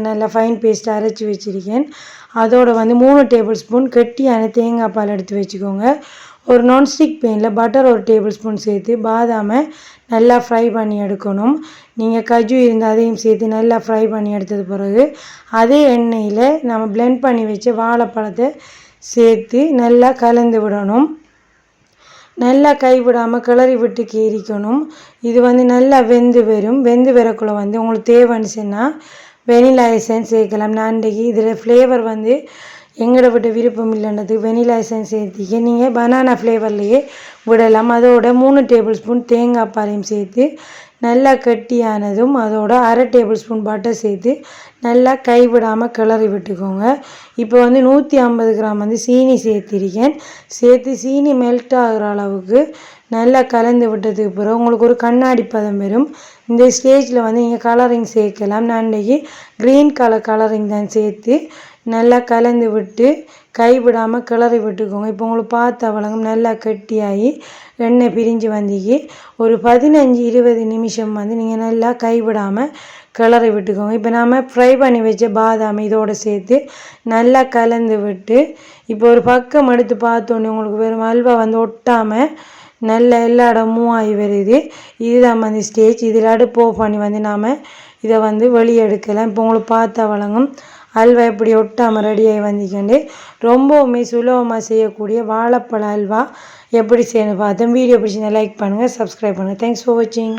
நல்லா fine paste அரைச்சி வச்சுருக்கேன். அதோட வந்து 3 டேபிள் ஸ்பூன் கெட்டியான தேங்காய் பால் எடுத்து வச்சுக்கோங்க. ஒரு நான்ஸ்டிக் பேனில் பட்டர் 1 டேபிள் ஸ்பூன் சேர்த்து பாதாமை நல்லா ஃப்ரை பண்ணி எடுக்கணும். நீங்கள் கஜு இருந்தால் அதையும் சேர்த்து நல்லா ஃப்ரை பண்ணி எடுத்தது பிறகு அதே எண்ணெயில் நம்ம பிளெண்ட் பண்ணி வச்ச வாழைப்பழத்தை சேர்த்து நல்லா கலந்து விடணும். நல்லா கைவிடாமல் கிளறி விட்டு கீரிக்கணும். இது வந்து நல்லா வெந்து வரும். வெந்து வரக்குள்ளே வந்து உங்களுக்கு தேவைன்னு சொன்னால் வெனிலா எசன்ஸ் சேர்க்கலாம். நான் இன்றைக்கி இதில் ஃப்ளேவர் வந்து எங்களோட விட விருப்பம் இல்லைன்றது வெனிலா எசன்ஸ் சேர்த்திக்க. நீங்கள் பனானா ஃப்ளேவர்லேயே விடலாம். அதோட 3 டேபிள் ஸ்பூன் தேங்காய் பாலையும் சேர்த்து நல்லா கெட்டியானதும் அதோட 1/2 டேபிள் ஸ்பூன் பட்டர் சேர்த்து நல்லா கைவிடாமல் கிளறி விட்டுக்கோங்க. இப்போ வந்து 150 கிராம் வந்து சீனி சேர்த்திருக்கேன். சேர்த்து சீனி மெல்ட் ஆகிற அளவுக்கு நல்லா கலந்து விட்டதுக்கு பிறகு உங்களுக்கு ஒரு கண்ணாடி பதம் வரும். இந்த ஸ்டேஜில் வந்து நீங்கள் கலரிங் சேர்க்கலாம். நான் இன்றைக்கி க்ரீன் கலரிங் தான் சேர்த்து நல்லா கலந்து விட்டு கைவிடாமல் கிளறி விட்டுக்கோங்க. இப்போ உங்களுக்கு பார்த்த வழங்கும் நல்லா கெட்டியாகி எண்ணெய் பிரிஞ்சு வந்திக்கு ஒரு 15-20 நிமிஷம் வந்து நீங்கள் நல்லா கைவிடாமல் கிளறி விட்டுக்கோங்க. இப்போ நாம் ஃப்ரை பண்ணி வச்ச பாதாம் இதோடு சேர்த்து நல்லா கலந்து விட்டு இப்போ ஒரு பக்கம் எடுத்து பார்த்தோன்னே உங்களுக்கு வெறும் அல்வா வந்து ஒட்டாமல் நல்ல எல்லா இடமும் ஆகி வருது. இதுதான் வந்து ஸ்டேஜ். இதில் அடுப்பு ஆஃப் பண்ணி வந்து நாம் இதை வந்து வெளியே எடுக்கலாம். இப்போ உங்களுக்கு பார்த்தா வழங்கும் அல்வா எப்படி ஒட்டாமல் ரெடியாகி வந்திக்கண்டு ரொம்பவுமே சுலபமாக செய்யக்கூடிய வாழைப்பழ அல்வா எப்படி செய்யணும் பார்த்தோம். வீடியோ பிடிச்சிருந்தா லைக் பண்ணுங்கள், சப்ஸ்கிரைப் பண்ணுங்கள். தேங்க்ஸ் ஃபார் வாட்சிங்.